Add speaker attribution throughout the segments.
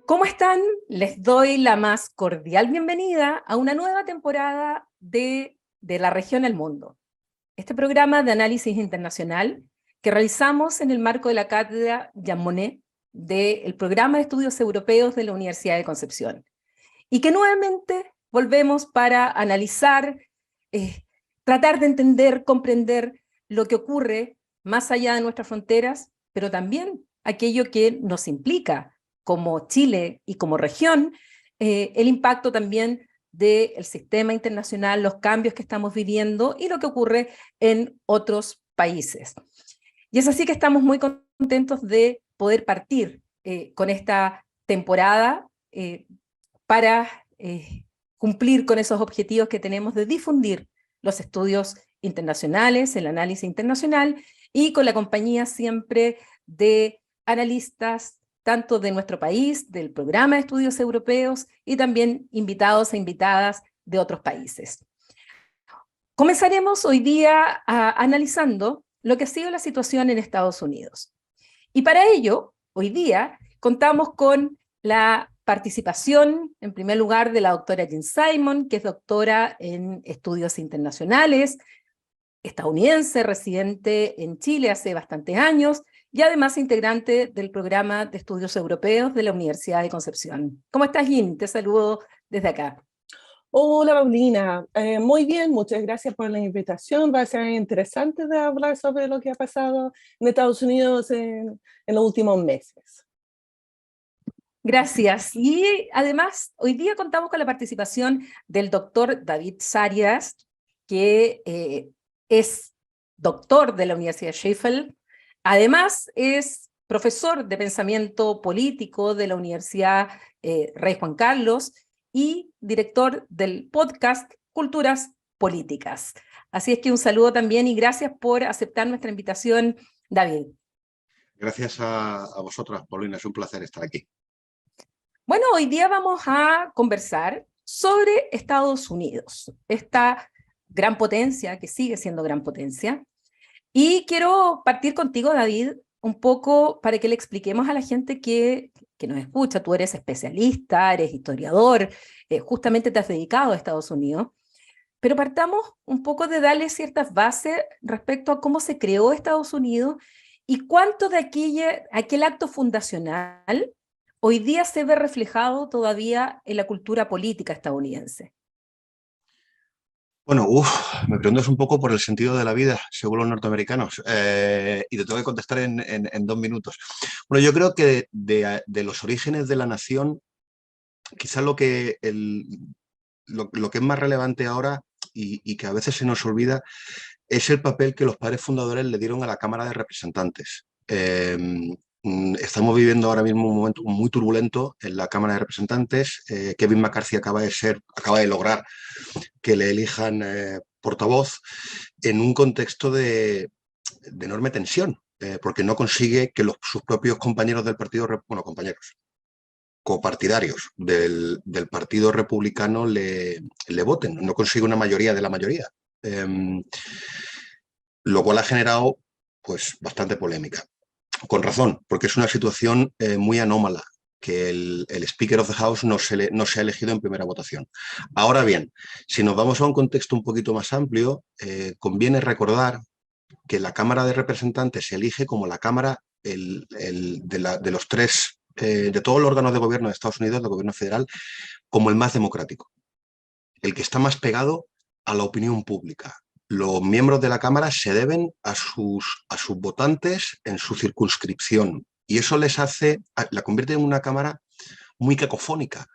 Speaker 1: ¿Cómo están? Les doy la más cordial bienvenida a una nueva temporada de La Región El Mundo, este programa de análisis internacional que realizamos en el marco de la cátedra Jean Monnet del Programa de Estudios Europeos de la Universidad de Concepción, y que nuevamente volvemos para analizar, tratar de entender, comprender lo que ocurre más allá de nuestras fronteras, pero también aquello que nos implica como Chile y como región, el impacto también del sistema internacional, los cambios que estamos viviendo y lo que ocurre en otros países. Y es así que estamos muy contentos de poder partir con esta temporada para cumplir con esos objetivos que tenemos de difundir los estudios internacionales, el análisis internacional, y con la compañía siempre de analistas tanto de nuestro país, del Programa de Estudios Europeos, y también invitados e invitadas de otros países. Comenzaremos hoy día analizando lo que ha sido la situación en Estados Unidos. Y para ello, hoy día, contamos con la participación, en primer lugar, de la doctora Jean Simon, que es doctora en estudios internacionales, estadounidense, residente en Chile hace bastantes años, y además integrante del Programa de Estudios Europeos de la Universidad de Concepción. ¿Cómo estás, Jean? Te saludo desde acá.
Speaker 2: Hola, Paulina. Muy bien, muchas gracias por la invitación. Va a ser interesante de hablar sobre lo que ha pasado en Estados Unidos en los últimos meses.
Speaker 1: Gracias. Y además, hoy día contamos con la participación del doctor David Zarias, que es doctor de la Universidad de Sheffield. Además, es profesor de pensamiento político de la Universidad Rey Juan Carlos y director del podcast Culturas Políticas. Así es que un saludo también y gracias por aceptar nuestra invitación, David.
Speaker 3: Gracias a vosotras, Paulina. Es un placer estar aquí.
Speaker 1: Bueno, hoy día vamos a conversar sobre Estados Unidos, esta gran potencia que sigue siendo gran potencia. Y quiero partir contigo, David, un poco para que le expliquemos a la gente que nos escucha. Tú eres especialista, eres historiador, justamente te has dedicado a Estados Unidos, pero partamos un poco de darle ciertas bases respecto a cómo se creó Estados Unidos y cuánto de aquel acto fundacional hoy día se ve reflejado todavía en la cultura política estadounidense.
Speaker 3: Bueno, me preguntas un poco por el sentido de la vida, según los norteamericanos, y te tengo que contestar en 2 minutos. Bueno, yo creo que de los orígenes de la nación, quizá lo que es más relevante ahora y que a veces se nos olvida es el papel que los padres fundadores le dieron a la Cámara de Representantes. Estamos viviendo ahora mismo un momento muy turbulento en la Cámara de Representantes. Kevin McCarthy acaba de lograr que le elijan portavoz en un contexto de enorme tensión, porque no consigue que sus propios compañeros del partido, copartidarios del Partido Republicano le voten, no consigue una mayoría de la mayoría, lo cual ha generado pues bastante polémica. Con razón, porque es una situación muy anómala, que el Speaker of the House no se ha elegido en primera votación. Ahora bien, si nos vamos a un contexto un poquito más amplio, conviene recordar que la Cámara de Representantes se elige como la Cámara de los tres, de todos los órganos de gobierno de Estados Unidos, del gobierno federal, como el más democrático, el que está más pegado a la opinión pública. Los miembros de la Cámara se deben a sus votantes en su circunscripción, y eso la convierte en una Cámara muy cacofónica,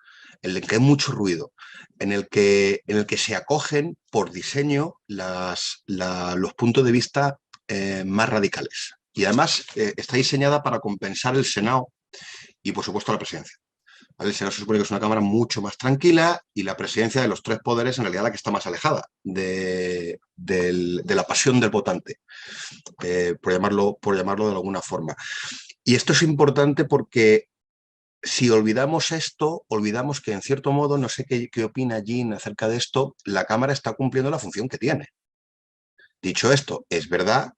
Speaker 3: en la que hay mucho ruido, en el que se acogen por diseño los puntos de vista más radicales. Y además está diseñada para compensar el Senado y, por supuesto, la presidencia. ¿Vale? El Senado se supone que es una Cámara mucho más tranquila, y la presidencia, de los tres poderes, en realidad la que está más alejada de la pasión del votante, por llamarlo de alguna forma. Y esto es importante porque si olvidamos esto, olvidamos que, en cierto modo, no sé qué opina Jean acerca de esto, la Cámara está cumpliendo la función que tiene. Dicho esto, es verdad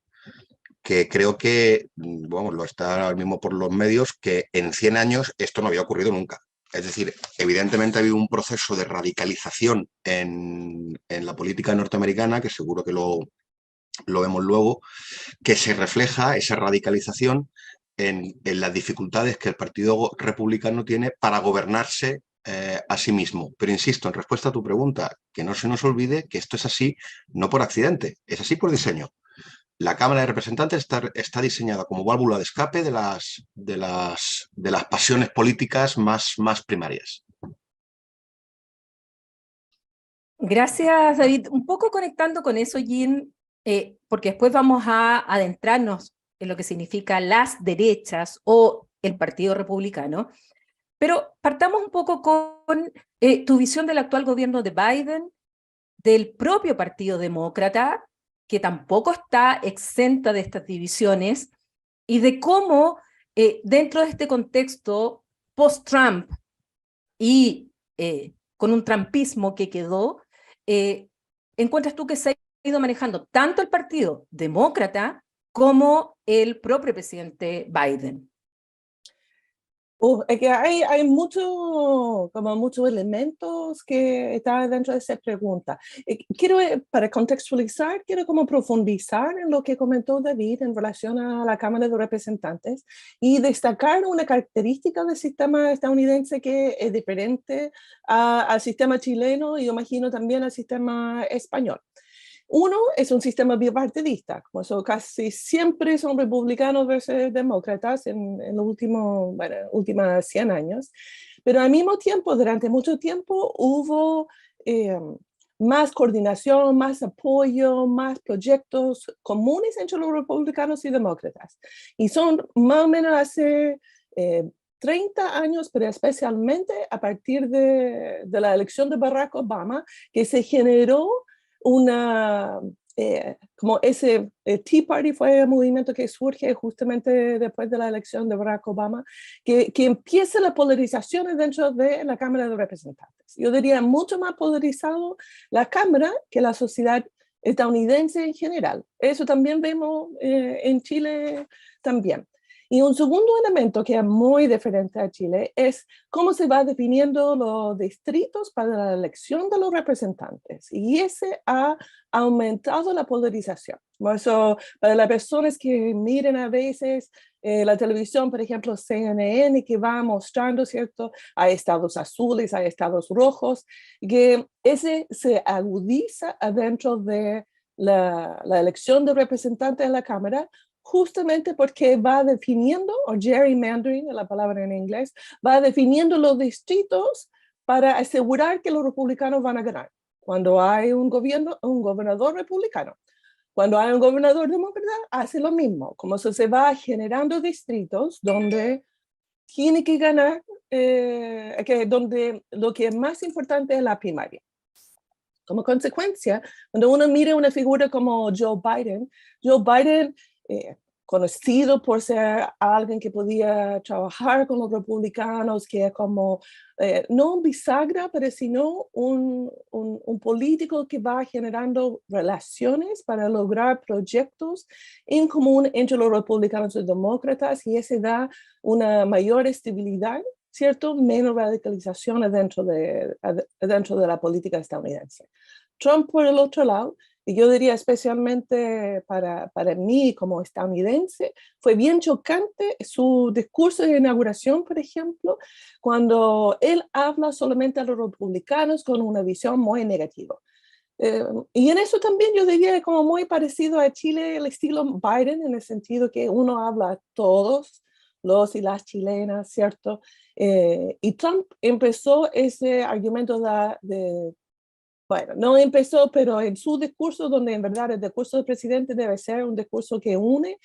Speaker 3: que creo que, vamos, lo está ahora mismo por los medios, que en 100 años esto no había ocurrido nunca. Es decir, evidentemente ha habido un proceso de radicalización en la política norteamericana, que seguro que lo vemos luego, que se refleja esa radicalización en las dificultades que el Partido Republicano tiene para gobernarse a sí mismo. Pero insisto, en respuesta a tu pregunta, que no se nos olvide que esto es así no por accidente, es así por diseño. La Cámara de Representantes está diseñada como válvula de escape de las pasiones políticas más primarias.
Speaker 1: Gracias, David. Un poco conectando con eso, Jean, porque después vamos a adentrarnos en lo que significa las derechas o el Partido Republicano, pero partamos un poco con tu visión del actual gobierno de Biden, del propio Partido Demócrata, que tampoco está exenta de estas divisiones, y de cómo dentro de este contexto post-Trump y con un trumpismo que quedó, encuentras tú que se ha ido manejando tanto el Partido Demócrata como el propio presidente Biden.
Speaker 2: Es que hay muchos elementos que están dentro de esa pregunta. Para contextualizar, quiero como profundizar en lo que comentó David en relación a la Cámara de Representantes y destacar una característica del sistema estadounidense que es diferente al sistema chileno y yo imagino también al sistema español. Uno es un sistema bipartidista, como eso casi siempre son republicanos versus demócratas en los últimos 100 años, pero al mismo tiempo, durante mucho tiempo, hubo más coordinación, más apoyo, más proyectos comunes entre los republicanos y demócratas. Y son más o menos hace 30 años, pero especialmente a partir de la elección de Barack Obama, que se generó como ese Tea Party fue un movimiento que surge justamente después de la elección de Barack Obama, que empieza la polarización dentro de la Cámara de Representantes. Yo diría mucho más polarizado la Cámara que la sociedad estadounidense en general. Eso también vemos en Chile también. Y un segundo elemento que es muy diferente a Chile es cómo se va definiendo los distritos para la elección de los representantes. Y ese ha aumentado la polarización. Por eso, para las personas que miren a veces la televisión, por ejemplo, CNN, que va mostrando, ¿cierto? Hay estados azules, hay estados rojos, que ese se agudiza adentro de la elección de representantes en la Cámara, justamente porque va definiendo, o gerrymandering, la palabra en inglés, va definiendo los distritos para asegurar que los republicanos van a ganar. Cuando hay un gobernador republicano, cuando hay un gobernador demócrata, hace lo mismo, como se va generando distritos donde tiene que ganar, donde lo que es más importante es la primaria. Como consecuencia, cuando uno mira una figura como Joe Biden, conocido por ser alguien que podía trabajar con los republicanos, que es como, no un bisagra, pero sino un político que va generando relaciones para lograr proyectos en común entre los republicanos y los demócratas, y ese da una mayor estabilidad, ¿cierto? Menos radicalización dentro de la política estadounidense. Trump, por el otro lado, y yo diría especialmente para mí como estadounidense, fue bien chocante su discurso de inauguración, por ejemplo, cuando él habla solamente a los republicanos con una visión muy negativa. Y en eso también yo diría como muy parecido a Chile, el estilo Biden, en el sentido que uno habla a todos, los y las chilenas, ¿cierto? Y Trump empezó ese argumento bueno, no empezó, pero en su discurso, donde en verdad el discurso del presidente debe ser un discurso que une,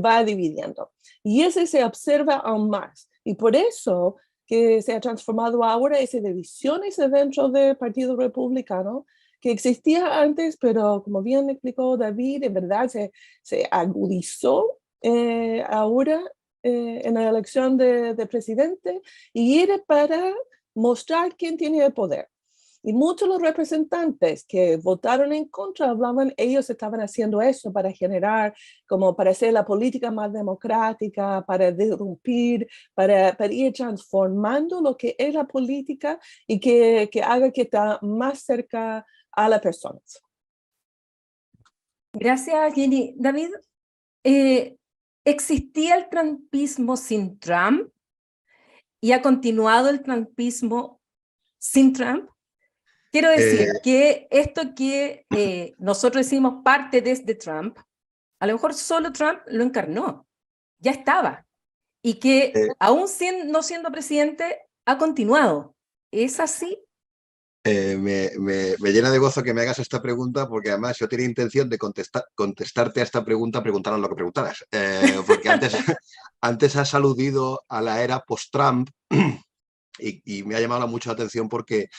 Speaker 2: va dividiendo. Y ese se observa aún más. Y por eso que se ha transformado ahora esas divisiones dentro del Partido Republicano, que existía antes, pero como bien explicó David, en verdad se agudizó ahora en la elección de presidente, y era para mostrar quién tiene el poder. Y muchos de los representantes que votaron en contra hablaban, ellos estaban haciendo eso para generar, como para hacer la política más democrática, para irrumpir, para ir transformando lo que es la política y que haga que está más cerca a las personas.
Speaker 1: Gracias, Jenny. David, ¿existía el trumpismo sin Trump? ¿Y ha continuado el trumpismo sin Trump? Quiero decir que esto que nosotros decimos parte desde Trump, a lo mejor solo Trump lo encarnó, ya estaba, y que aún no siendo presidente ha continuado. ¿Es así?
Speaker 3: Me llena de gozo que me hagas esta pregunta, porque además yo tenía intención de contestarte a esta pregunta preguntaras lo que preguntaras, porque antes has aludido a la era post-Trump y me ha llamado mucho la atención porque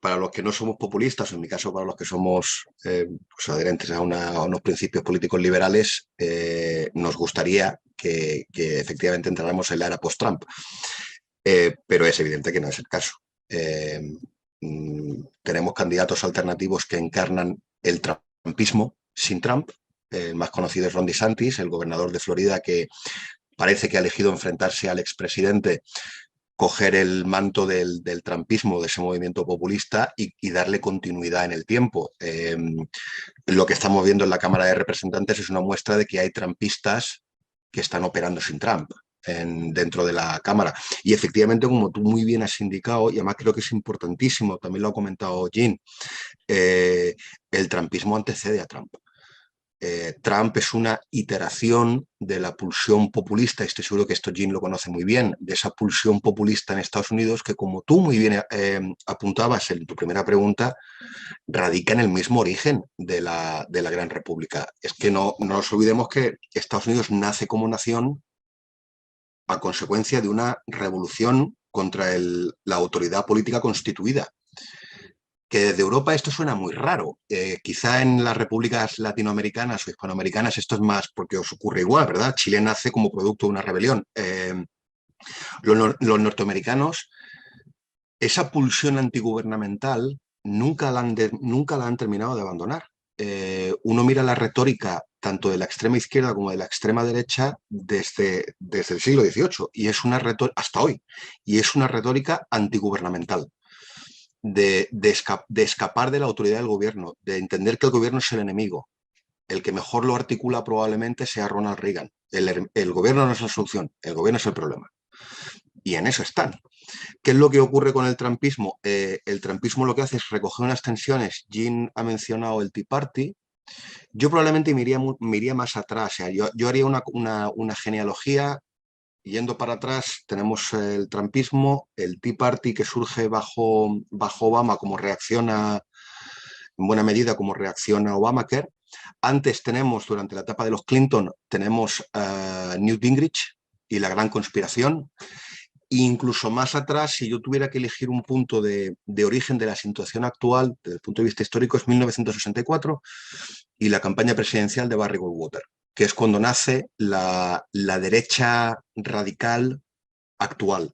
Speaker 3: para los que no somos populistas, o en mi caso para los que somos pues adherentes a unos principios políticos liberales, nos gustaría que efectivamente entráramos en la era post-Trump, pero es evidente que no es el caso. Tenemos candidatos alternativos que encarnan el trumpismo sin Trump. El más conocido es Ron DeSantis, el gobernador de Florida, que parece que ha elegido enfrentarse al expresidente, coger el manto del trumpismo, de ese movimiento populista, y darle continuidad en el tiempo. Lo que estamos viendo en la Cámara de Representantes es una muestra de que hay trumpistas que están operando sin Trump dentro de la Cámara. Y efectivamente, como tú muy bien has indicado, y además creo que es importantísimo, también lo ha comentado Jean, el trumpismo antecede a Trump. Trump es una iteración de la pulsión populista, y estoy seguro que esto Jean lo conoce muy bien, de esa pulsión populista en Estados Unidos que, como tú muy bien apuntabas en tu primera pregunta, radica en el mismo origen de la Gran República. Es que no nos olvidemos que Estados Unidos nace como nación a consecuencia de una revolución contra la autoridad política constituida. Que desde Europa esto suena muy raro. Quizá en las repúblicas latinoamericanas o hispanoamericanas esto es más porque os ocurre igual, ¿verdad? Chile nace como producto de una rebelión. Los norteamericanos, esa pulsión antigubernamental nunca la han terminado de abandonar. Uno mira la retórica tanto de la extrema izquierda como de la extrema derecha desde el siglo XVIII, y es una retórica, hasta hoy, y es una retórica antigubernamental. De escapar de la autoridad del gobierno, de entender que el gobierno es el enemigo. El que mejor lo articula probablemente sea Ronald Reagan. El gobierno no es la solución, el gobierno es el problema. Y en eso están. ¿Qué es lo que ocurre con el trumpismo? El trumpismo lo que hace es recoger unas tensiones. Jean ha mencionado el Tea Party. Yo probablemente me iría más atrás. O sea, yo haría una genealogía. Yendo para atrás, tenemos el trumpismo, el Tea Party, que surge bajo Obama como reacción en buena medida, como reacción a Obamacare. Antes tenemos, durante la etapa de los Clinton, tenemos Newt Gingrich y la gran conspiración. E incluso más atrás, si yo tuviera que elegir un punto de origen de la situación actual, desde el punto de vista histórico, es 1964 y la campaña presidencial de Barry Goldwater, que es cuando nace la derecha radical actual.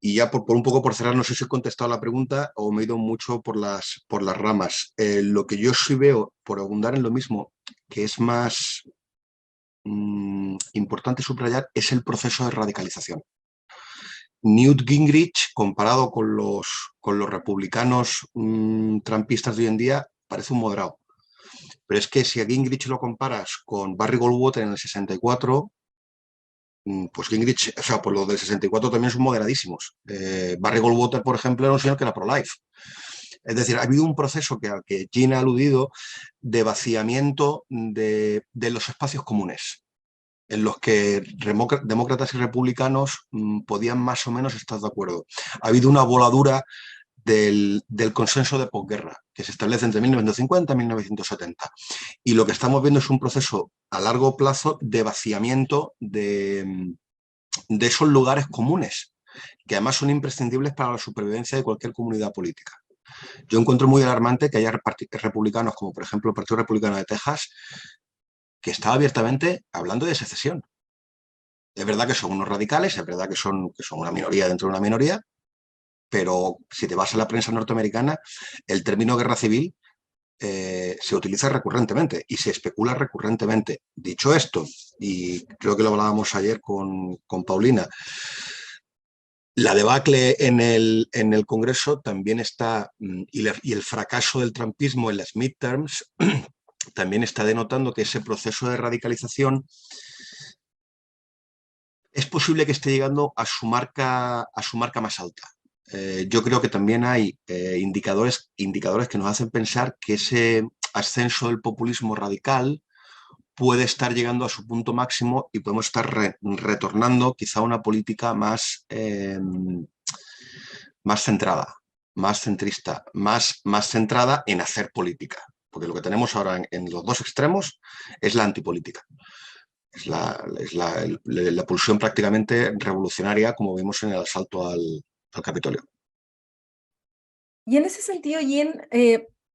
Speaker 3: Y ya por un poco por cerrar, no sé si he contestado la pregunta o me he ido mucho por las ramas. Lo que yo sí veo, por abundar en lo mismo, que es más importante subrayar, es el proceso de radicalización. Newt Gingrich, comparado con los republicanos trumpistas de hoy en día, parece un moderado. Pero es que si a Gingrich lo comparas con Barry Goldwater en el 64, pues Gingrich, o sea, por lo del 64 también son moderadísimos. Barry Goldwater, por ejemplo, era un señor que era pro-life. Es decir, ha habido un proceso al que Jean ha aludido de vaciamiento de los espacios comunes, en los que demócratas y republicanos podían más o menos estar de acuerdo. Ha habido una voladura del consenso de posguerra, que se establece entre 1950 y 1970. Y lo que estamos viendo es un proceso a largo plazo de vaciamiento de esos lugares comunes, que además son imprescindibles para la supervivencia de cualquier comunidad política. Yo encuentro muy alarmante que haya republicanos, como por ejemplo el Partido Republicano de Texas, que está abiertamente hablando de secesión. Es verdad que son unos radicales, es verdad que son una minoría dentro de una minoría, pero si te vas a la prensa norteamericana, el término guerra civil se utiliza recurrentemente y se especula recurrentemente. Dicho esto, y creo que lo hablábamos ayer con Paulina, la debacle en el Congreso también está, y el fracaso del trumpismo en las midterms también está denotando que ese proceso de radicalización es posible que esté llegando a su marca más alta. Yo creo que también hay indicadores que nos hacen pensar que ese ascenso del populismo radical puede estar llegando a su punto máximo y podemos estar retornando quizá a una política más centrada, más centrista, más centrada en hacer política. Porque lo que tenemos ahora en los dos extremos es la antipolítica. Es la pulsión prácticamente revolucionaria, como vimos en el asalto al Capitolio.
Speaker 1: Y en ese sentido, Jen,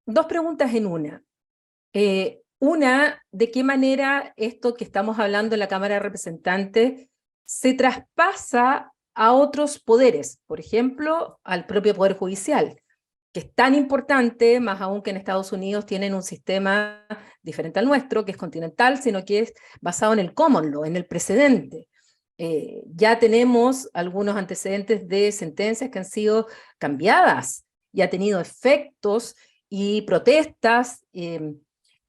Speaker 1: dos preguntas en una. Una, ¿de qué manera esto que estamos hablando en la Cámara de Representantes se traspasa a otros poderes? Por ejemplo, al propio Poder Judicial, que es tan importante, más aún que en Estados Unidos tienen un sistema diferente al nuestro, que es continental, sino que es basado en el common law, en el precedente. Ya tenemos algunos antecedentes de sentencias que han sido cambiadas y ha tenido efectos y protestas,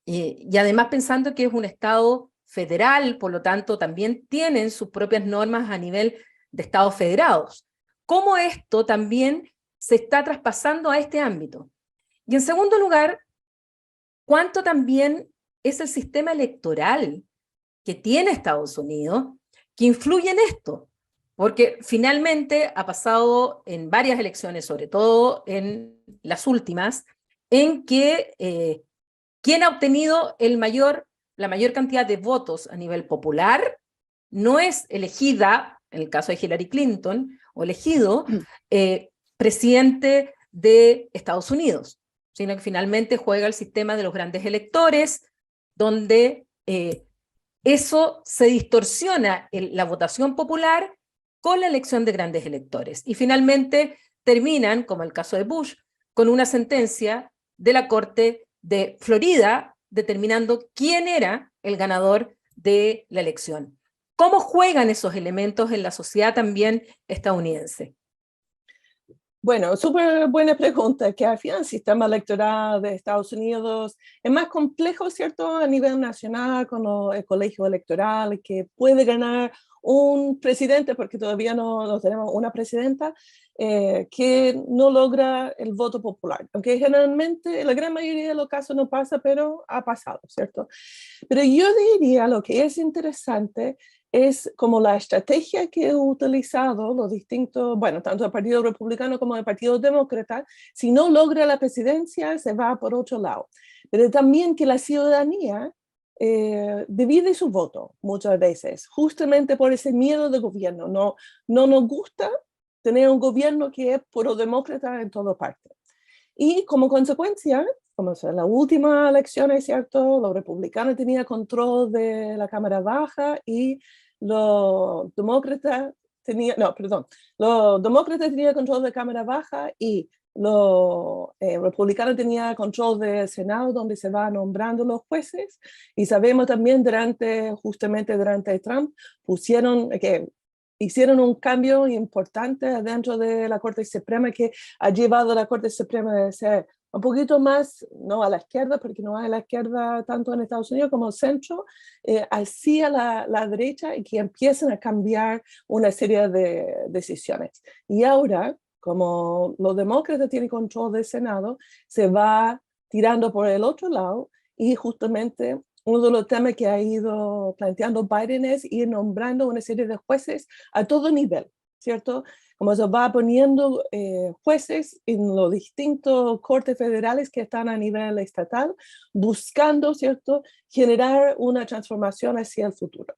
Speaker 1: y además pensando que es un Estado federal, por lo tanto también tienen sus propias normas a nivel de Estados federados. ¿Cómo esto también se está traspasando a este ámbito? Y en segundo lugar, ¿cuánto también es el sistema electoral que tiene Estados Unidos que influye en esto? Porque finalmente ha pasado en varias elecciones, sobre todo en las últimas, en que quien ha obtenido la mayor cantidad de votos a nivel popular no es elegida, en el caso de Hillary Clinton, o elegido presidente de Estados Unidos, sino que finalmente juega el sistema de los grandes electores, donde eso se distorsiona la votación popular con la elección de grandes electores. Y finalmente terminan, como el caso de Bush, con una sentencia de la Corte de Florida determinando quién era el ganador de la elección. ¿Cómo juegan esos elementos en la sociedad también estadounidense?
Speaker 2: Bueno, súper buena pregunta, que al final el sistema electoral de Estados Unidos es más complejo, ¿cierto? A nivel nacional, con el colegio electoral, que puede ganar un presidente, porque todavía no tenemos una presidenta, que no logra el voto popular. Aunque generalmente, en la gran mayoría de los casos no pasa, pero ha pasado, ¿cierto? Pero yo diría lo que es interesante es como la estrategia que he utilizado los distintos, bueno, tanto el Partido Republicano como el Partido Demócrata. Si no logra la presidencia, se va por otro lado. Pero también que la ciudadanía divide su voto muchas veces, justamente por ese miedo de gobierno. No nos gusta tener un gobierno que es pro-demócrata en toda parte. Y como consecuencia, como en la última elección, es cierto, los republicanos tenían control de la Cámara Baja y los demócratas tenían control de la Cámara Baja y los republicanos tenían control del Senado, donde se van nombrando los jueces. Y sabemos también justamente durante Trump, hicieron un cambio importante dentro de la Corte Suprema que ha llevado a la Corte Suprema de ser un poquito más, no a la izquierda, porque no hay a la izquierda tanto en Estados Unidos como centro, hacia la derecha, y que empiecen a cambiar una serie de decisiones. Y ahora, como los demócratas tienen control del Senado, se va tirando por el otro lado, y justamente uno de los temas que ha ido planteando Biden es ir nombrando una serie de jueces a todo nivel, ¿cierto? Como se va poniendo jueces en los distintos cortes federales que están a nivel estatal, buscando, ¿cierto?, generar una transformación hacia el futuro.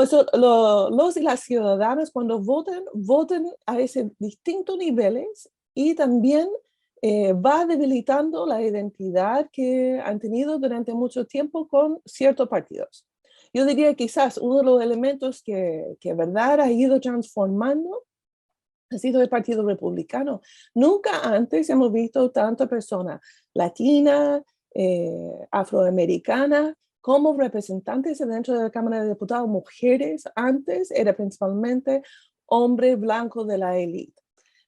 Speaker 2: Eso, los y las ciudadanas cuando votan a esos distintos niveles, y también va debilitando la identidad que han tenido durante mucho tiempo con ciertos partidos. Yo diría que quizás uno de los elementos que verdad ha ido transformando ha sido el Partido Republicano. Nunca antes hemos visto tanta persona latina, afroamericana, como representantes dentro de la Cámara de Diputados, mujeres. Antes era principalmente hombres blancos de la élite.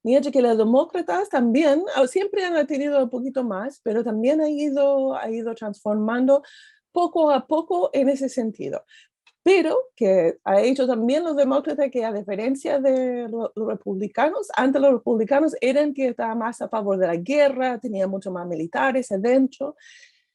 Speaker 2: Mientras que los demócratas también siempre han tenido un poquito más, pero también ha ido transformando poco a poco en ese sentido. Pero que ha hecho también los demócratas que, a diferencia de los republicanos, antes los republicanos eran que estaban más a favor de la guerra, tenían mucho más militares adentro.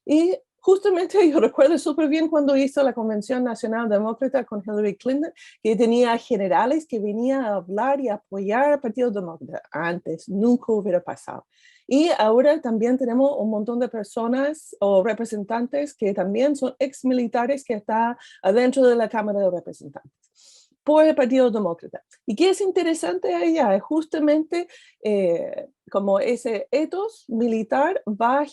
Speaker 2: Y justamente yo recuerdo súper bien cuando hizo la Convención Nacional Demócrata con Hillary Clinton, que tenía generales que venían a hablar y apoyar al Partido Demócrata. Antes nunca hubiera pasado. Y ahora también tenemos un montón de personas o representantes que también son ex militares que están adentro de la Cámara de Representantes por el Partido Demócrata. Y que es interesante allá es justamente como ese ethos militar va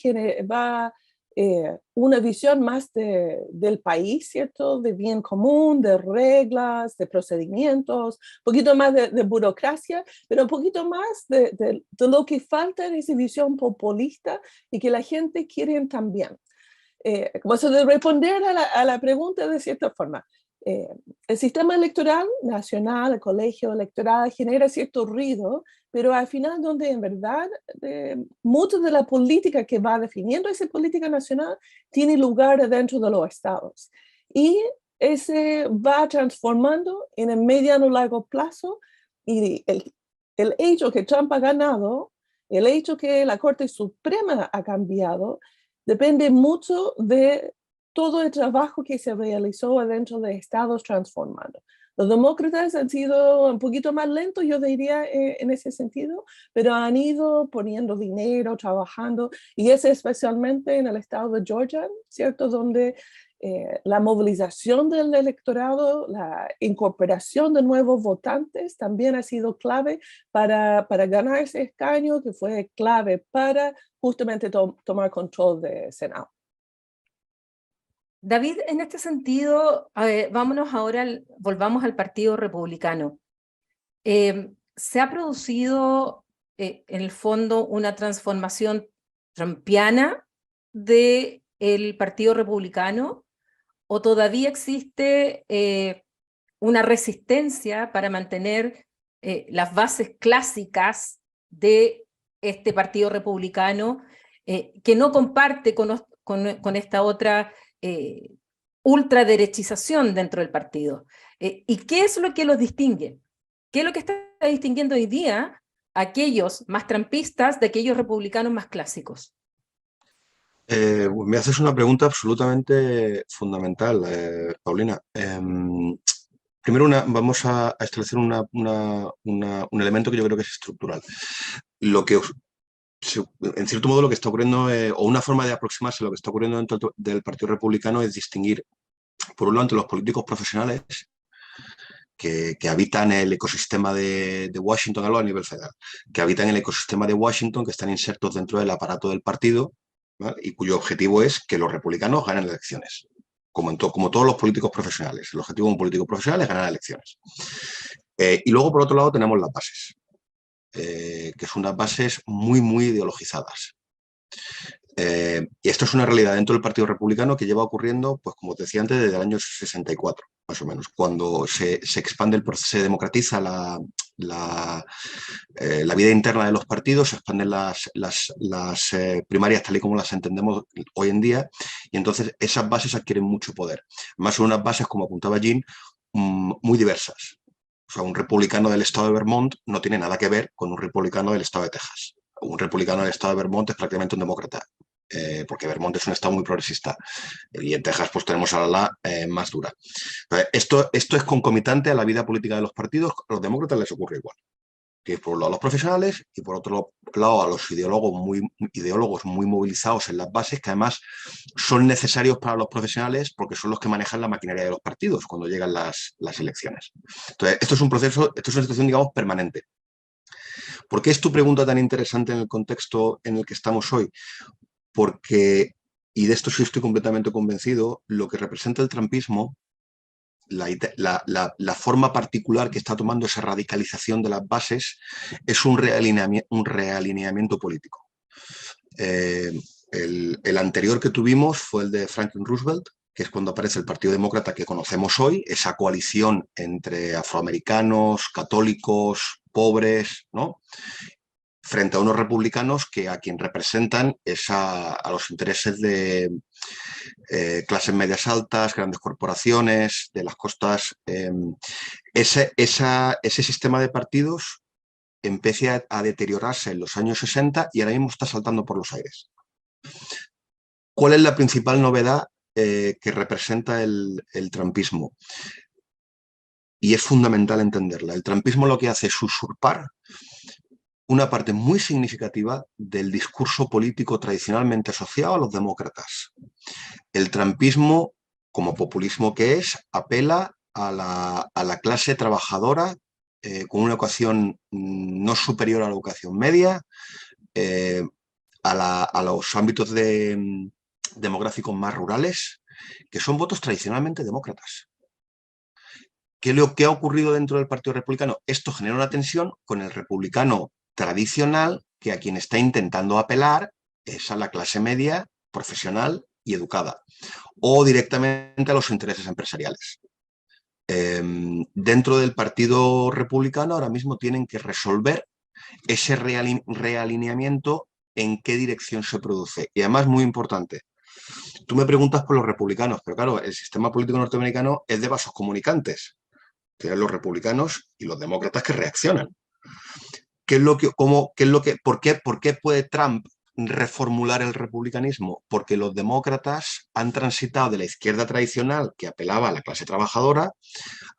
Speaker 2: una visión más del país, ¿cierto? De bien común, de reglas, de procedimientos, un poquito más de burocracia, pero un poquito más de lo que falta en esa visión populista y que la gente quiere también. Como eso de responder a la pregunta de cierta forma. El sistema electoral nacional, el colegio electoral genera cierto ruido, pero al final donde en verdad mucha de la política que va definiendo esa política nacional tiene lugar dentro de los estados. Y ese va transformando en el mediano largo plazo, y el hecho que Trump ha ganado, el hecho que la Corte Suprema ha cambiado, depende mucho de todo el trabajo que se realizó adentro de estados transformando. Los demócratas han sido un poquito más lentos, yo diría, en ese sentido, pero han ido poniendo dinero, trabajando, y es especialmente en el estado de Georgia, ¿cierto?, donde la movilización del electorado, la incorporación de nuevos votantes también ha sido clave para ganar ese escaño, que fue clave para justamente tomar control del Senado.
Speaker 1: David, en este sentido, vámonos ahora, volvamos al Partido Republicano. ¿Se ha producido en el fondo una transformación trumpiana del Partido Republicano o todavía existe una resistencia para mantener las bases clásicas de este Partido Republicano que no comparte con esta otra ultraderechización dentro del partido? ¿Y qué es lo que los distingue? ¿Qué es lo que está distinguiendo hoy día a aquellos más trumpistas de aquellos republicanos más clásicos?
Speaker 3: Me haces una pregunta absolutamente fundamental, Paulina. Primero vamos a establecer un elemento que yo creo que es estructural. Lo que en cierto modo lo que está ocurriendo, o una forma de aproximarse a lo que está ocurriendo dentro del Partido Republicano, es distinguir, por un lado, entre los políticos profesionales que habitan el ecosistema de Washington a nivel federal, que habitan el ecosistema de Washington, que están insertos dentro del aparato del partido, ¿vale?, y cuyo objetivo es que los republicanos ganen elecciones, como todos los políticos profesionales. El objetivo de un político profesional es ganar elecciones. Y luego, por otro lado, tenemos las bases, que son unas bases muy, muy ideologizadas. Y esto es una realidad dentro del Partido Republicano que lleva ocurriendo, pues como te decía antes, desde el año 64, más o menos, cuando se expande el proceso, se democratiza la vida interna de los partidos, se expanden las primarias tal y como las entendemos hoy en día, y entonces esas bases adquieren mucho poder. Más son unas bases, como apuntaba Jean, muy diversas. O sea, un republicano del estado de Vermont no tiene nada que ver con un republicano del estado de Texas. Un republicano del estado de Vermont es prácticamente un demócrata, porque Vermont es un estado muy progresista, y en Texas pues tenemos a la más dura. Esto es concomitante a la vida política de los partidos. A los demócratas les ocurre igual, que por un lado a los profesionales y por otro lado a los ideólogos muy movilizados en las bases, que además son necesarios para los profesionales porque son los que manejan la maquinaria de los partidos cuando llegan las elecciones. Entonces, esto es una situación, digamos, permanente. ¿Por qué es tu pregunta tan interesante en el contexto en el que estamos hoy? Porque, y de esto sí estoy completamente convencido, lo que representa el trumpismo la forma particular que está tomando esa radicalización de las bases es un realineamiento político. El anterior que tuvimos fue el de Franklin Roosevelt, que es cuando aparece el Partido Demócrata que conocemos hoy, esa coalición entre afroamericanos, católicos, pobres, ¿no?, frente a unos republicanos que a quien representan es a los intereses de clases medias altas, grandes corporaciones, de las costas. Ese sistema de partidos empieza a deteriorarse en los años 60 y ahora mismo está saltando por los aires. ¿Cuál es la principal novedad que representa el trumpismo? Y es fundamental entenderla. El trumpismo lo que hace es usurpar una parte muy significativa del discurso político tradicionalmente asociado a los demócratas. El trumpismo, como populismo que es, apela a la clase trabajadora con una educación no superior a la educación media, a los ámbitos demográficos más rurales, que son votos tradicionalmente demócratas. ¿Qué es lo que ha ocurrido dentro del Partido Republicano? Esto genera una tensión con el republicano tradicional, que a quien está intentando apelar es a la clase media, profesional y educada, o directamente a los intereses empresariales. Dentro del Partido Republicano ahora mismo tienen que resolver ese realineamiento, en qué dirección se produce. Y además, muy importante, tú me preguntas por los republicanos, pero claro, el sistema político norteamericano es de vasos comunicantes. Tienen los republicanos y los demócratas que reaccionan. ¿Por qué puede Trump reformular el republicanismo? Porque los demócratas han transitado de la izquierda tradicional, que apelaba a la clase trabajadora,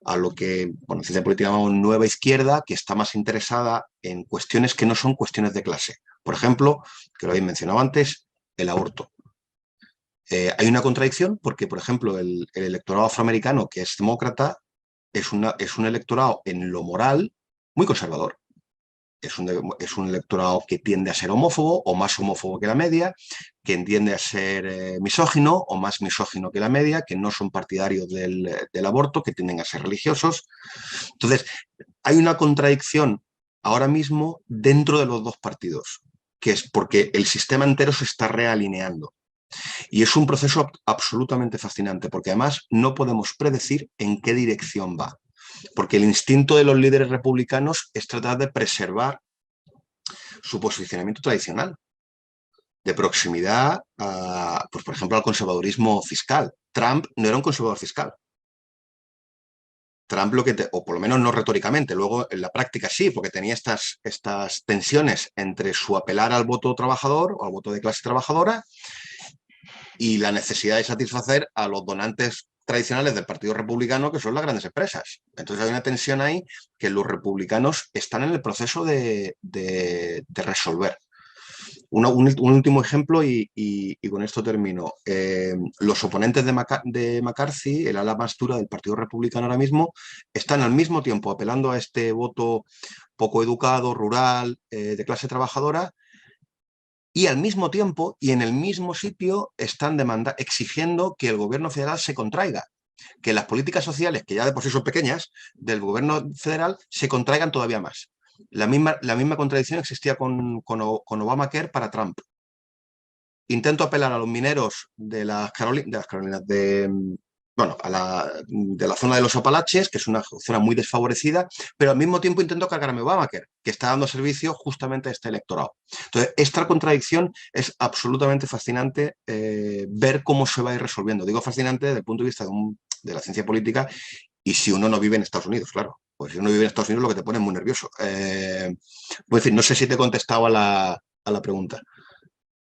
Speaker 3: a lo que, en ciencia política llamamos nueva izquierda, que está más interesada en cuestiones que no son cuestiones de clase. Por ejemplo, que lo habéis mencionado antes, el aborto. Hay una contradicción porque, por ejemplo, el electorado afroamericano, que es demócrata, es un electorado en lo moral muy conservador. Es un electorado que tiende a ser homófobo o más homófobo que la media, que tiende a ser misógino o más misógino que la media, que no son partidarios del aborto, que tienden a ser religiosos. Entonces, hay una contradicción ahora mismo dentro de los dos partidos, que es porque el sistema entero se está realineando. Y es un proceso absolutamente fascinante, porque además no podemos predecir en qué dirección va. Porque el instinto de los líderes republicanos es tratar de preservar su posicionamiento tradicional, de proximidad, pues por ejemplo, al conservadurismo fiscal. Trump no era un conservador fiscal. Trump, o por lo menos no retóricamente, luego en la práctica sí, porque tenía estas tensiones entre su apelar al voto trabajador o al voto de clase trabajadora y la necesidad de satisfacer a los donantes tradicionales del Partido Republicano, que son las grandes empresas. Entonces hay una tensión ahí que los republicanos están en el proceso de resolver. Un último ejemplo y con esto termino. Los oponentes de McCarthy, el ala más dura del Partido Republicano ahora mismo, están al mismo tiempo apelando a este voto poco educado, rural, de clase trabajadora, y al mismo tiempo y en el mismo sitio están exigiendo que el gobierno federal se contraiga, que las políticas sociales, que ya de por sí son pequeñas, del gobierno federal se contraigan todavía más. La misma contradicción existía con Obamacare para Trump. Intento apelar a los mineros de las Carolinas, de la zona de los Apalaches, que es una zona muy desfavorecida, pero al mismo tiempo intento cargarme Obamacare, que está dando servicio justamente a este electorado. Entonces, esta contradicción es absolutamente fascinante ver cómo se va a ir resolviendo. Digo fascinante desde el punto de vista de la ciencia política, y si uno no vive en Estados Unidos, claro. Pues si uno vive en Estados Unidos, lo que te pone es muy nervioso. Pues, en fin, no sé si te he contestado a la pregunta.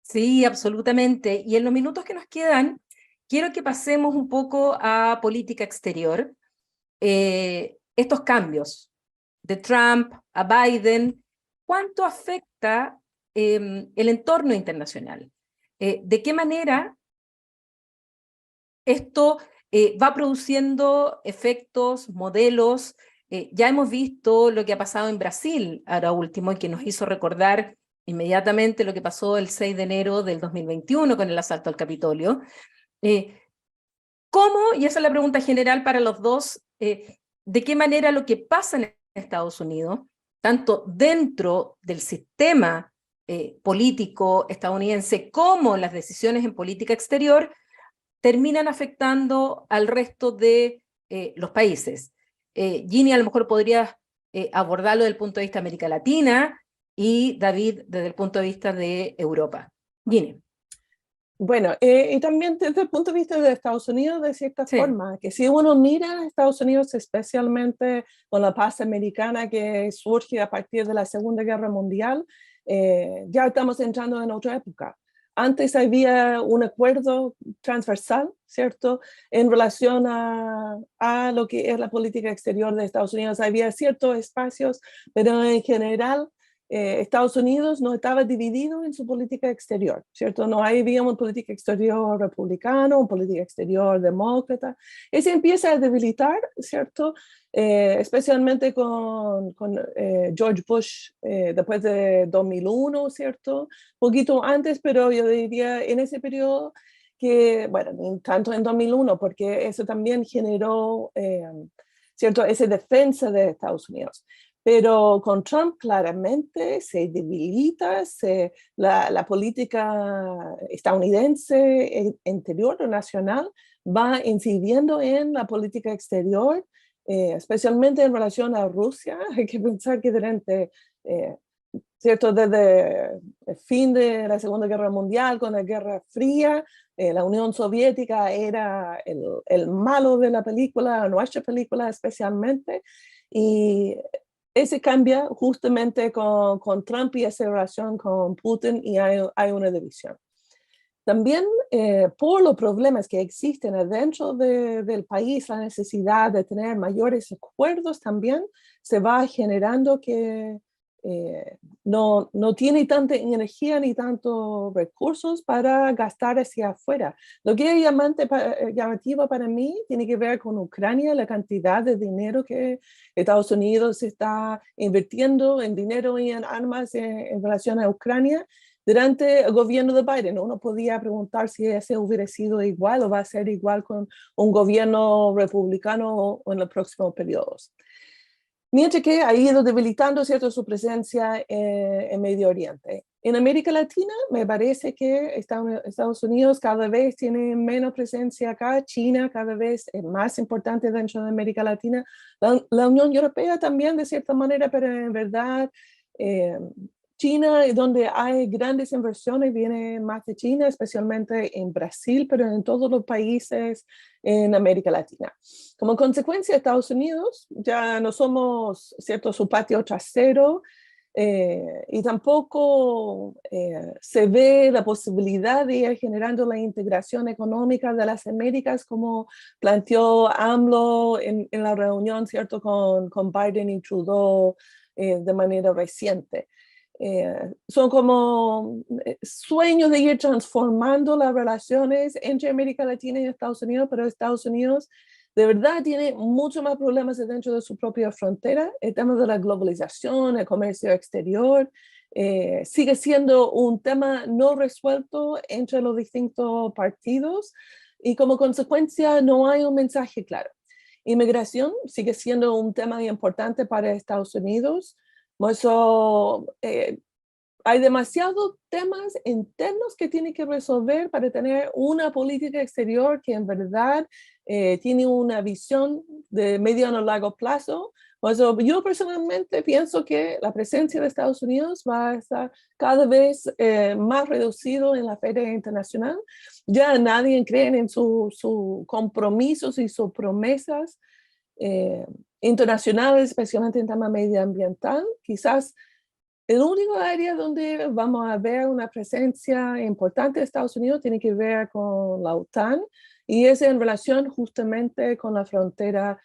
Speaker 1: Sí, absolutamente. Y en los minutos que nos quedan, quiero que pasemos un poco a política exterior. Estos cambios de Trump a Biden, ¿cuánto afecta el entorno internacional? ¿De qué manera esto va produciendo efectos, modelos? Ya hemos visto lo que ha pasado en Brasil ahora último y que nos hizo recordar inmediatamente lo que pasó el 6 de enero del 2021 con el asalto al Capitolio. ¿Cómo, y esa es la pregunta general para los dos, de qué manera lo que pasa en Estados Unidos, tanto dentro del sistema político estadounidense como las decisiones en política exterior, terminan afectando al resto de los países? Ginny, a lo mejor podrías abordarlo desde el punto de vista de América Latina y David desde el punto de vista de Europa. Ginny.
Speaker 2: Bueno, y también desde el punto de vista de Estados Unidos, de cierta
Speaker 1: Sí.
Speaker 2: forma, que si uno mira a Estados Unidos, especialmente con la paz americana que surge a partir de la Segunda Guerra Mundial, ya estamos entrando en otra época. Antes había un acuerdo transversal, ¿cierto?, en relación a lo que es la política exterior de Estados Unidos. Había ciertos espacios, pero en general Estados Unidos no estaba dividido en su política exterior, ¿cierto? No había una política exterior republicana, una política exterior demócrata. Y se empieza a debilitar, ¿cierto? Especialmente con George Bush después de 2001, ¿cierto? Poquito antes, pero yo diría en ese periodo que, bueno, ni tanto en 2001, porque eso también generó, ¿cierto?, esa defensa de Estados Unidos. Pero con Trump claramente se debilita la política estadounidense interior o nacional, va incidiendo en la política exterior, especialmente en relación a Rusia. Hay que pensar que durante, ¿cierto?, desde el fin de la Segunda Guerra Mundial, con la Guerra Fría, la Unión Soviética era el malo de la película, nuestra película especialmente, y ese cambia justamente con Trump y esa relación con Putin, y hay una división. También por los problemas que existen adentro del país, la necesidad de tener mayores acuerdos también se va generando que no tiene tanta energía ni tantos recursos para gastar hacia afuera. Lo que es llamativo para mí tiene que ver con Ucrania, la cantidad de dinero que Estados Unidos está invirtiendo en dinero y en armas en relación a Ucrania. Durante el gobierno de Biden, uno podía preguntar si ese hubiera sido igual o va a ser igual con un gobierno republicano en los próximos periodos. Mientras que ha ido debilitando, ¿cierto?, su presencia en Medio Oriente. En América Latina me parece que Estados Unidos cada vez tiene menos presencia acá, China cada vez es más importante dentro de América Latina, la Unión Europea también de cierta manera, pero en verdad China, donde hay grandes inversiones, viene más de China, especialmente en Brasil, pero en todos los países en América Latina. Como consecuencia, Estados Unidos ya no somos, ¿cierto?, su patio trasero, y tampoco se ve la posibilidad de ir generando la integración económica de las Américas como planteó AMLO en la reunión, ¿cierto?, con Biden y Trudeau de manera reciente. Son como sueños de ir transformando las relaciones entre América Latina y Estados Unidos, pero Estados Unidos de verdad tiene mucho más problemas dentro de su propia frontera. El tema de la globalización, el comercio exterior, sigue siendo un tema no resuelto entre los distintos partidos y como consecuencia no hay un mensaje claro. Inmigración sigue siendo un tema importante para Estados Unidos. Eso, hay demasiados temas internos que tiene que resolver para tener una política exterior que en verdad tiene una visión de mediano a largo plazo. Eso, yo personalmente pienso que la presencia de Estados Unidos va a estar cada vez más reducido en la feria internacional. Ya nadie cree en sus compromisos y sus promesas internacionales, especialmente en tema medioambiental. Quizás el único área donde vamos a ver una presencia importante de Estados Unidos tiene que ver con la OTAN, y es en relación justamente con la frontera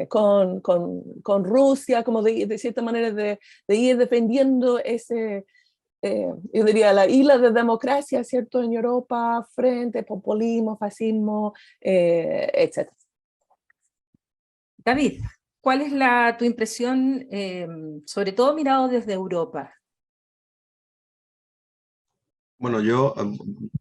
Speaker 2: con Rusia, como de cierta manera de ir defendiendo ese, yo diría, la isla de democracia, ¿cierto?, en Europa, frente populismo, fascismo, etc.
Speaker 1: David, ¿cuál es tu impresión, sobre todo mirado desde Europa?
Speaker 3: Bueno, yo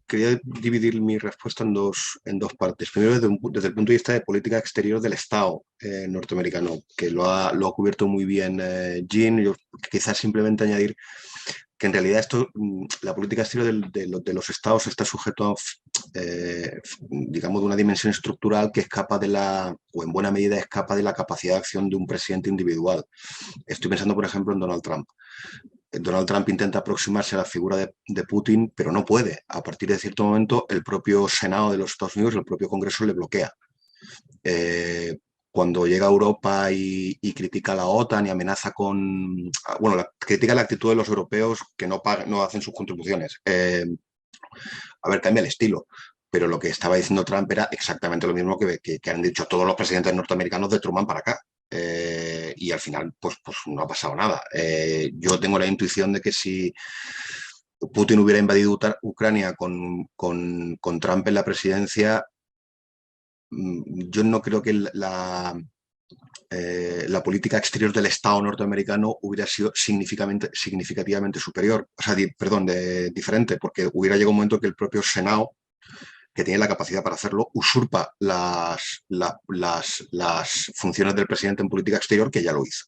Speaker 3: quería dividir mi respuesta en dos partes. Primero, desde el punto de vista de política exterior del Estado norteamericano, que lo ha cubierto muy bien Jean. Yo quizás simplemente añadir que en realidad la política exterior de los estados está sujeto a, digamos, de una dimensión estructural que escapa o en buena medida escapa de la capacidad de acción de un presidente individual. Estoy pensando, por ejemplo, en Donald Trump. Donald Trump intenta aproximarse a la figura de Putin, pero no puede. A partir de cierto momento, el propio Senado de los Estados Unidos, el propio Congreso le bloquea. Cuando llega a Europa y critica a la OTAN y amenaza con... Bueno, critica la actitud de los europeos que no hacen sus contribuciones. A ver, cambia el estilo. Pero lo que estaba diciendo Trump era exactamente lo mismo que han dicho todos los presidentes norteamericanos de Truman para acá. Y al final, pues no ha pasado nada. Yo tengo la intuición de que si Putin hubiera invadido Ucrania con Trump en la presidencia, yo no creo que la política exterior del Estado norteamericano hubiera sido significativamente superior, o sea, diferente, porque hubiera llegado un momento que el propio Senado, que tiene la capacidad para hacerlo, usurpa las funciones del presidente en política exterior, que ya lo hizo.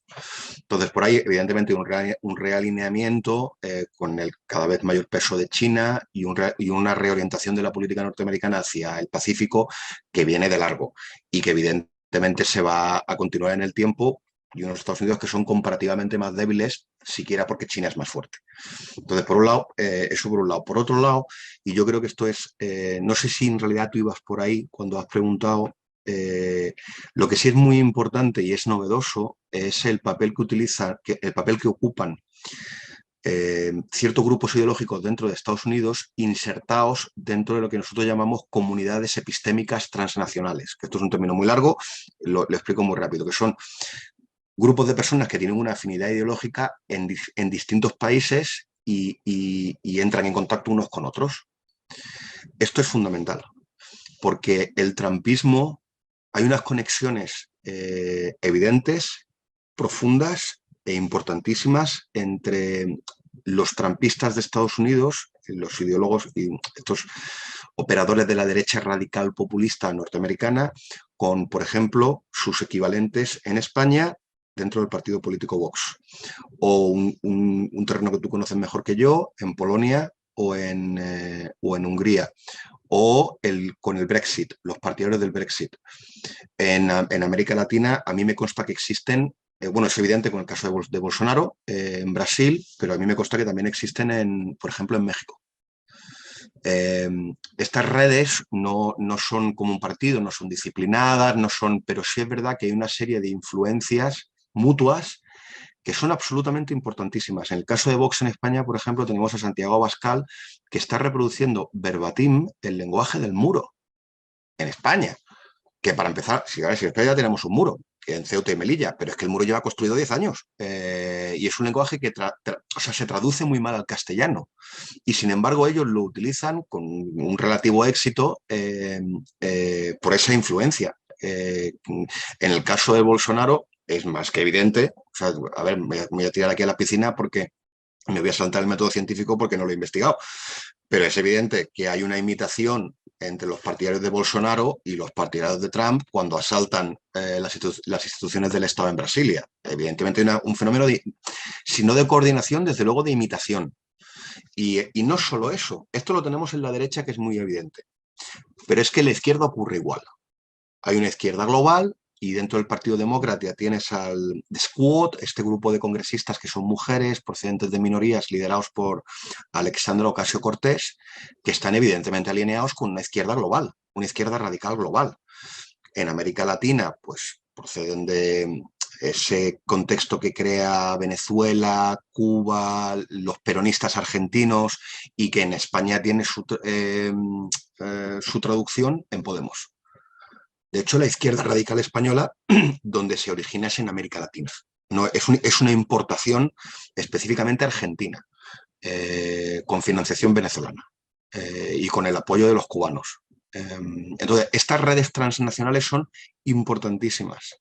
Speaker 3: Entonces, por ahí, evidentemente, un realineamiento con el cada vez mayor peso de China y una reorientación de la política norteamericana hacia el Pacífico que viene de largo y que evidentemente se va a continuar en el tiempo, y unos Estados Unidos que son comparativamente más débiles, siquiera porque China es más fuerte. Entonces, por un lado, eso por un lado. Por otro lado, y yo creo que esto es, no sé si en realidad tú ibas por ahí cuando has preguntado, lo que sí es muy importante y es novedoso es el papel el papel que ocupan ciertos grupos ideológicos dentro de Estados Unidos insertados dentro de lo que nosotros llamamos comunidades epistémicas transnacionales, que esto es un término muy largo, lo explico muy rápido, que son grupos de personas que tienen una afinidad ideológica en distintos países y entran en contacto unos con otros. Esto es fundamental, porque el trumpismo, hay unas conexiones evidentes, profundas e importantísimas entre los trumpistas de Estados Unidos, los ideólogos y estos operadores de la derecha radical populista norteamericana, con, por ejemplo, sus equivalentes en España dentro del partido político Vox, o un terreno que tú conoces mejor que yo, en Polonia o en Hungría, o con el Brexit, los partidarios del Brexit. En América Latina, a mí me consta que existen, bueno, es evidente con el caso de Bolsonaro, en Brasil, pero a mí me consta que también existen, por ejemplo, en México. Estas redes no son como un partido, no son disciplinadas, pero sí es verdad que hay una serie de influencias mutuas que son absolutamente importantísimas. En el caso de Vox en España, por ejemplo, tenemos a Santiago Abascal, que está reproduciendo verbatim el lenguaje del muro en España. Que para empezar, si en España ya tenemos un muro, en Ceuta y Melilla, pero es que el muro lleva construido 10 años y es un lenguaje que se traduce muy mal al castellano, y sin embargo ellos lo utilizan con un relativo éxito por esa influencia. En el caso de Bolsonaro es más que evidente, o sea, a ver, me voy a tirar aquí a la piscina porque me voy a saltar el método científico porque no lo he investigado, pero es evidente que hay una imitación entre los partidarios de Bolsonaro y los partidarios de Trump cuando asaltan las instituciones del Estado en Brasilia. Evidentemente hay un fenómeno, si no de coordinación, desde luego de imitación. Y no solo eso, esto lo tenemos en la derecha, que es muy evidente, pero es que en la izquierda ocurre igual. Hay una izquierda global y dentro del Partido Demócrata tienes al Squad, este grupo de congresistas que son mujeres procedentes de minorías liderados por Alexandra Ocasio-Cortez, que están evidentemente alineados con una izquierda global, una izquierda radical global. En América Latina, pues proceden de ese contexto que crea Venezuela, Cuba, los peronistas argentinos, y que en España tiene su traducción en Podemos. De hecho, la izquierda radical española, donde se origina es en América Latina. No, es una importación específicamente argentina, con financiación venezolana y con el apoyo de los cubanos. Entonces, estas redes transnacionales son importantísimas,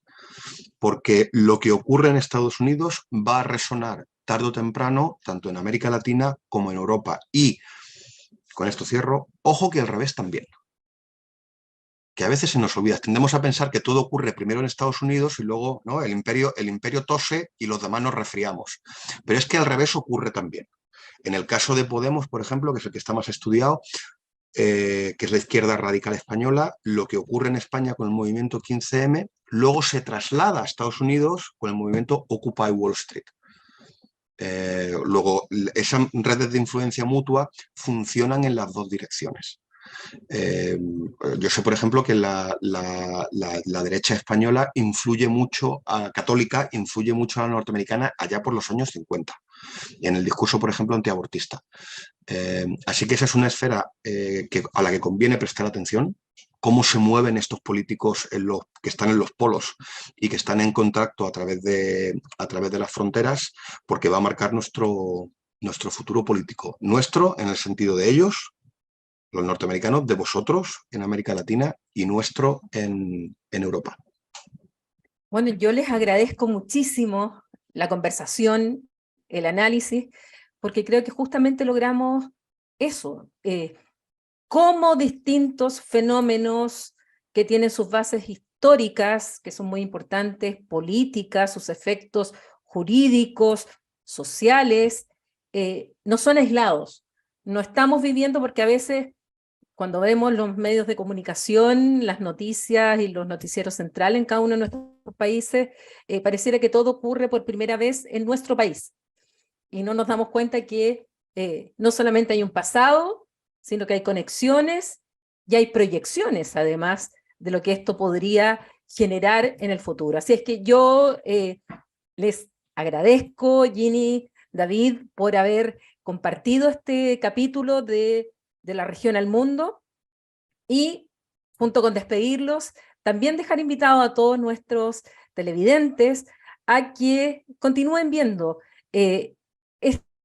Speaker 3: porque lo que ocurre en Estados Unidos va a resonar tarde o temprano, tanto en América Latina como en Europa. Y con esto cierro, ojo que al revés también. Que a veces se nos olvida. Tendemos a pensar que todo ocurre primero en Estados Unidos y luego, ¿no?, el imperio tose y los demás nos resfriamos. Pero es que al revés ocurre también. En el caso de Podemos, por ejemplo, que es el que está más estudiado, que es la izquierda radical española, lo que ocurre en España con el movimiento 15M, luego se traslada a Estados Unidos con el movimiento Occupy Wall Street. Luego, esas redes de influencia mutua funcionan en las dos direcciones. Yo sé, por ejemplo, que la derecha española influye mucho, católica, influye mucho a la norteamericana allá por los años 50, en el discurso, por ejemplo, antiabortista. Así que esa es una esfera a la que conviene prestar atención, cómo se mueven estos políticos que están en los polos y que están en contacto a través de las fronteras, porque va a marcar nuestro futuro político. Nuestro en el sentido de ellos, los norteamericanos, de vosotros en América Latina, y nuestro en Europa.
Speaker 1: Bueno, yo les agradezco muchísimo la conversación, el análisis, porque creo que justamente logramos eso, cómo distintos fenómenos que tienen sus bases históricas, que son muy importantes, políticas, sus efectos jurídicos, sociales, no son aislados. No estamos viviendo, porque a veces cuando vemos los medios de comunicación, las noticias y los noticieros centrales en cada uno de nuestros países, pareciera que todo ocurre por primera vez en nuestro país. Y no nos damos cuenta que no solamente hay un pasado, sino que hay conexiones y hay proyecciones, además, de lo que esto podría generar en el futuro. Así es que yo les agradezco, Ginny, David, por haber compartido este capítulo de la región al mundo, y junto con despedirlos, también dejar invitado a todos nuestros televidentes a que continúen viendo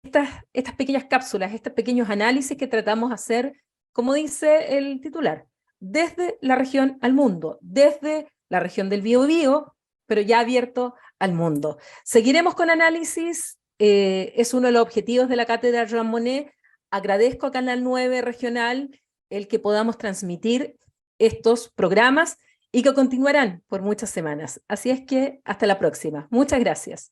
Speaker 1: estas pequeñas cápsulas, estos pequeños análisis que tratamos de hacer, como dice el titular, desde la región al mundo, desde la región del Biobío, pero ya abierto al mundo. Seguiremos con análisis, es uno de los objetivos de la Cátedra Jean Monnet. Agradezco a Canal 9 Regional el que podamos transmitir estos programas y que continuarán por muchas semanas. Así es que hasta la próxima. Muchas gracias.